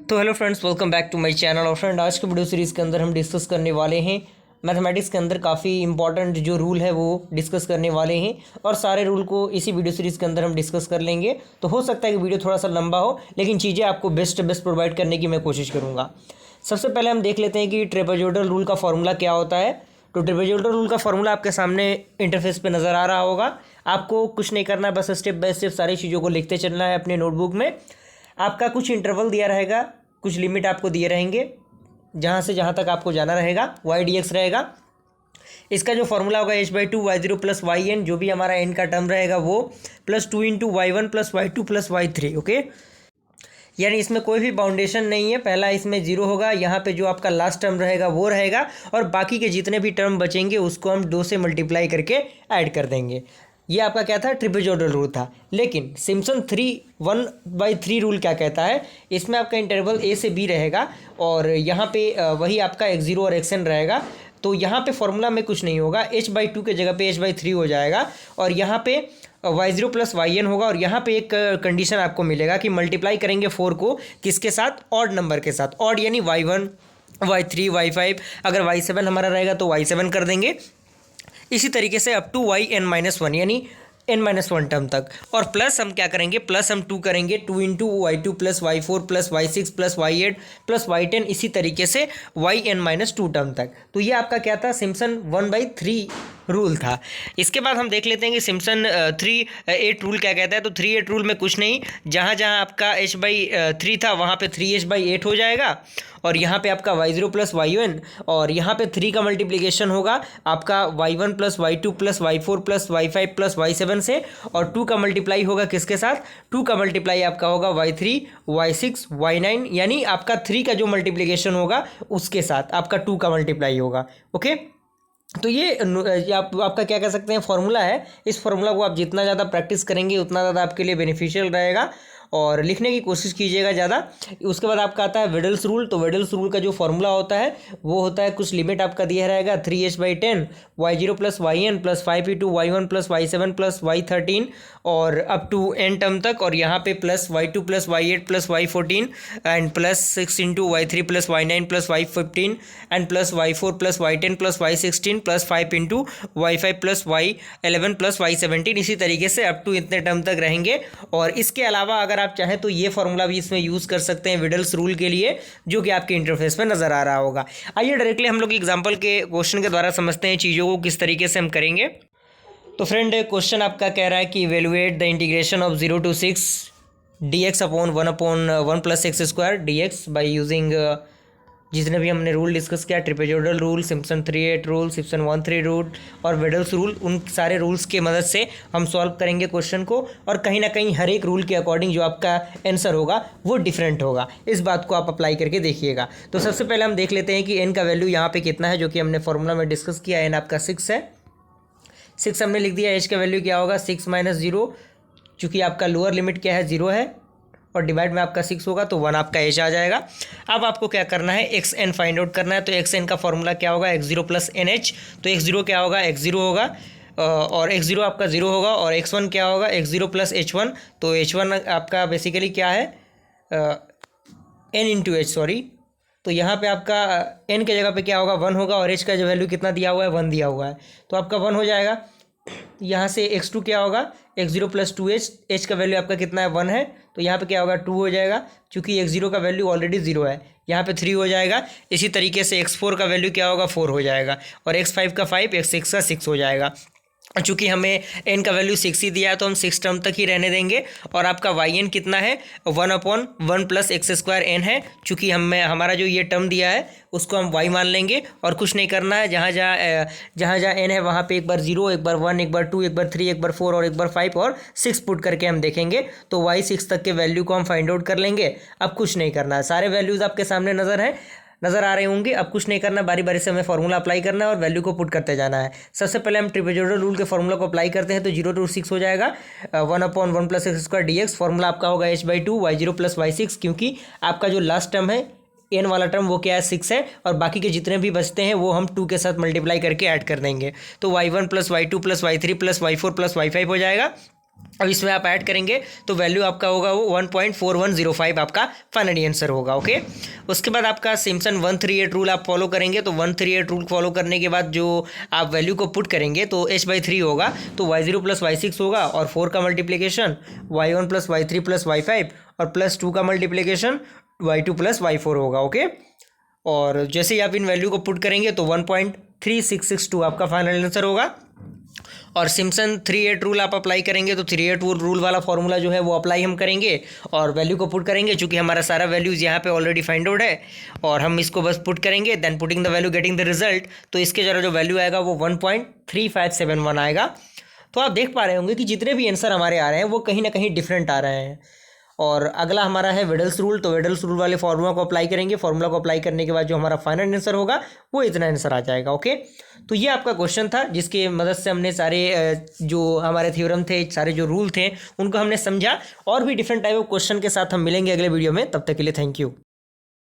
तो hello friends, welcome back to my channel. और friend, आज के वीडियो सीरीज़ के अंदर हम डिस्कस करने वाले हैं मैथमेटिक्स के अंदर काफ़ी इंपॉर्टेंट जो रूल है वो डिस्कस करने वाले हैं। और सारे रूल को इसी वीडियो सीरीज़ के अंदर हम डिस्कस कर लेंगे। तो हो सकता है कि वीडियो थोड़ा सा लंबा हो, लेकिन चीज़ें आपको बेस्ट प्रोवाइड करने की मैं कोशिश करूँगा। सबसे पहले हम देख लेते हैं कि ट्रेपेजॉइडल रूल का फॉर्मूला क्या होता है। तो ट्रेपेजॉइडल रूल का फॉर्मूला आपके सामने इंटरफेस पे नज़र आ रहा होगा। आपको कुछ नहीं करना है, बस स्टेप बाय स्टेप सारी चीज़ों को लिखते चलना है अपने नोटबुक में। आपका कुछ इंटरवल दिया रहेगा, कुछ लिमिट आपको दिए रहेंगे, जहाँ से जहाँ तक आपको जाना रहेगा वाई डी एक्स रहेगा। इसका जो फॉर्मूला होगा h/2 y0 plus Y N, जो भी हमारा एन का टर्म रहेगा वो plus 2 into y1 plus y2 plus y3। Okay, यानी इसमें कोई भी बाउंडेशन नहीं है। पहला इसमें जीरो होगा, यहाँ पे जो आपका लास्ट टर्म रहेगा वो रहेगा, और बाकी के जितने भी टर्म बचेंगे उसको हम 2 से मल्टीप्लाई करके ऐड कर देंगे। ये आपका क्या था, ट्रिपेजॉइडल रूल था। लेकिन सिम्पसन 1/3 रूल क्या कहता है, इसमें आपका इंटरवल ए से बी रहेगा, और यहाँ पे वही आपका x0 और xn रहेगा। तो यहाँ पे फॉर्मूला में कुछ नहीं होगा, h/2 के जगह पे h/3 हो जाएगा, और यहाँ पे y0 प्लस yn होगा। और यहाँ पे एक कंडीशन आपको मिलेगा कि मल्टीप्लाई करेंगे 4 को किसके साथ, ऑड नंबर के साथ। ऑड यानी y1 y3 y5, अगर y7 हमारा रहेगा तो y7 कर देंगे। इसी तरीके से अप टू yn-1 यानी n-1 टर्म तक। और प्लस हम क्या करेंगे, प्लस हम 2 करेंगे, 2 into y2 plus y4 plus y6 plus y8 plus y10, इसी तरीके से yn-2 टर्म तक। तो ये आपका क्या था, सिम्पसन 1/3 रूल था। इसके बाद हम देख लेते हैं कि सिम्पसन 3/8 रूल क्या कहता है। तो 3/8 रूल में कुछ नहीं, जहाँ जहाँ आपका h/3 था वहाँ पे 3h/8 हो जाएगा, और यहाँ पे आपका y0 प्लस y1, और यहाँ पे 3 का मल्टीप्लिकेशन होगा आपका y1 plus y2 plus y4 plus y5 plus y7 से, और 2 का मल्टीप्लाई होगा किसके साथ, 2 का मल्टीप्लाई आपका होगा y3 y6 y9, यानी आपका 3 का जो मल्टीप्लिकेशन होगा उसके साथ आपका 2 का मल्टीप्लाई होगा। ओके, तो ये आपका क्या कह सकते हैं, फॉर्मूला है। इस फॉर्मूला को आप जितना ज़्यादा प्रैक्टिस करेंगे उतना ज़्यादा आपके लिए बेनिफिशियल रहेगा, और लिखने की कोशिश कीजिएगा ज़्यादा। उसके बाद आपका आता है वेडल्स रूल। तो वेडल्स रूल का जो फॉर्मूला होता है वो होता है, कुछ लिमिट आपका दिया रहेगा 3h/10 y0 plus yn plus 5 into y1 plus y7 plus y13 और अप टू n टर्म तक, और यहाँ पे plus y2 plus y8 plus y14 and plus 6 into y3 plus y9 plus y15 and plus y4 plus y10 plus y16 plus 5 into y5 plus y11 plus y17, इसी तरीके से up to इतने term तक रहेंगे। और इसके अलावा अगर आप चाहें तो ये फॉर्मूला भी इसमें यूज़ कर सकते हैं विडल्स रूल के लिए, जो कि आपके इंटरफेस में नज़र आ रहा होगा। आइए डायरेक्टली हम लोग एग्जांपल के क्वेश्चन के द्वारा समझते हैं चीज़ों को किस तरीके से हम करेंगे। तो फ्रेंड, क्वेश्चन आपका कह रहा है कि evaluate the integration of 0 to 6 dx upon 1/1 plus x square dx by using जितने भी हमने रूल डिस्कस किया, trapezoidal rule, Simpson 3/8 rule, Simpson 1/3 rule और वेडल्स रूल, उन सारे रूल्स के मदद से हम सॉल्व करेंगे क्वेश्चन को। और कहीं ना कहीं हर एक रूल के अकॉर्डिंग जो आपका आंसर होगा वो डिफरेंट होगा। इस बात को आप अप्लाई करके देखिएगा। तो सबसे पहले हम देख लेते हैं कि एन का वैल्यू यहाँ पे कितना है, जो कि हमने फॉर्मूला में डिस्कस किया। एन आपका 6 है, 6 हमने लिख दिया। एच का वैल्यू क्या होगा, 6 माइनस 0, चूँकि आपका लोअर लिमिट क्या है, 0 है, और डिवाइड में आपका 6 होगा तो 1 आपका एच आ जाएगा। अब आपको क्या करना है, एक्स एन फाइंड आउट करना है। तो एक्स एन का फॉर्मूला क्या होगा, x0 प्लस एन एच। तो x0 क्या होगा, x0 होगा, और x0 आपका 0 होगा, और x1 क्या होगा, x0 प्लस h1। तो h1 आपका बेसिकली क्या है, n इंटू एच, सॉरी। तो यहाँ पे आपका n के जगह पे क्या होगा, 1 होगा, और h का जो वैल्यू कितना दिया हुआ है, 1 दिया हुआ है, तो आपका 1 हो जाएगा। यहाँ से x2 क्या होगा, x0 प्लस 2h, h का वैल्यू आपका कितना है, 1 है, तो यहाँ पे क्या होगा, 2 हो जाएगा, क्योंकि x0 का वैल्यू ऑलरेडी 0 है, यहाँ पे 3 हो जाएगा। इसी तरीके से x4 का वैल्यू क्या होगा, 4 हो जाएगा, और x5 का 5, x6 का 6 हो जाएगा। चूँकि हमें n का वैल्यू 6 ही दिया है तो हम 6 टर्म तक ही रहने देंगे। और आपका yn कितना है, 1/1 प्लस एक्स स्क्वायर n है। चूँकि हमारा जो ये टर्म दिया है उसको हम y मान लेंगे, और कुछ नहीं करना है। जहाँ जहाँ n है वहाँ पे एक बार 0, एक बार 1, एक बार 2, एक बार 3, एक बार 4 और एक बार 5 और 6 पुट करके हम देखेंगे। तो y 6 तक के वैल्यू को हम फाइंड आउट कर लेंगे। अब कुछ नहीं करना है, सारे वैल्यूज़ आपके सामने नज़र आ रहे होंगे। अब कुछ नहीं करना, बारी बारी से हमें फॉर्मूला अप्लाई करना है और वैल्यू को पुट करते जाना है। सबसे पहले हम ट्रिपेजॉइडल रूल के फॉर्मूला को अप्लाई करते हैं। तो 0 to 6 हो जाएगा 1/1 plus x square dx। Formula आपका होगा h/2 y0 प्लस y6, क्योंकि आपका जो लास्ट टर्म है n वाला टर्म वो क्या है, 6 है, और बाकी के जितने भी बचते हैं वो हम 2 के साथ मल्टीप्लाई करके ऐड कर देंगे। तो y1 plus y2 plus y3 plus y4 plus y5 हो जाएगा। अब इसमें आप ऐड करेंगे तो वैल्यू आपका होगा वो 1.4105 आपका फाइनली आंसर होगा। ओके, उसके बाद आपका सिम्पसन 138 रूल आप फॉलो करेंगे। तो 138 रूल फॉलो करने के बाद जो आप वैल्यू को पुट करेंगे तो h/3 होगा, तो y0 प्लस y6 होगा, और 4 का multiplication y1 plus y3 plus y5, और +2 का मल्टीप्लीकेशन y2 प्लस y4 होगा। ओके, और जैसे ही आप इन वैल्यू को पुट करेंगे तो 1.3662 आपका फाइनल आंसर होगा। और सिम्पसन 38 रूल आप अप्लाई करेंगे तो 38 रूल वाला फॉर्मूला जो है वो अप्लाई हम करेंगे और वैल्यू को पुट करेंगे, चूंकि हमारा सारा वैल्यूज़ यहाँ पे ऑलरेडी फाइंड आउट है, और हम इसको बस पुट करेंगे, then putting the value getting the result. तो इसके जरा जो वैल्यू आएगा वो 1.3571 आएगा। तो आप देख पा रहे होंगे कि जितने भी आंसर हमारे आ रहे हैं वो कहीं ना कहीं डिफरेंट आ रहे हैं। और अगला हमारा है वेडल्स रूल। तो वेडल्स रूल वाले फॉर्मूला को अप्लाई करेंगे, फॉर्मूला को अप्लाई करने के बाद जो हमारा फाइनल आंसर होगा वो इतना आंसर आ जाएगा। ओके, तो ये आपका क्वेश्चन था जिसके मदद से हमने सारे जो हमारे थ्योरम थे, सारे जो रूल थे उनको हमने समझा। और भी डिफरेंट टाइप ऑफ क्वेश्चन के साथ हम मिलेंगे अगले वीडियो में, तब तक के लिए थैंक यू।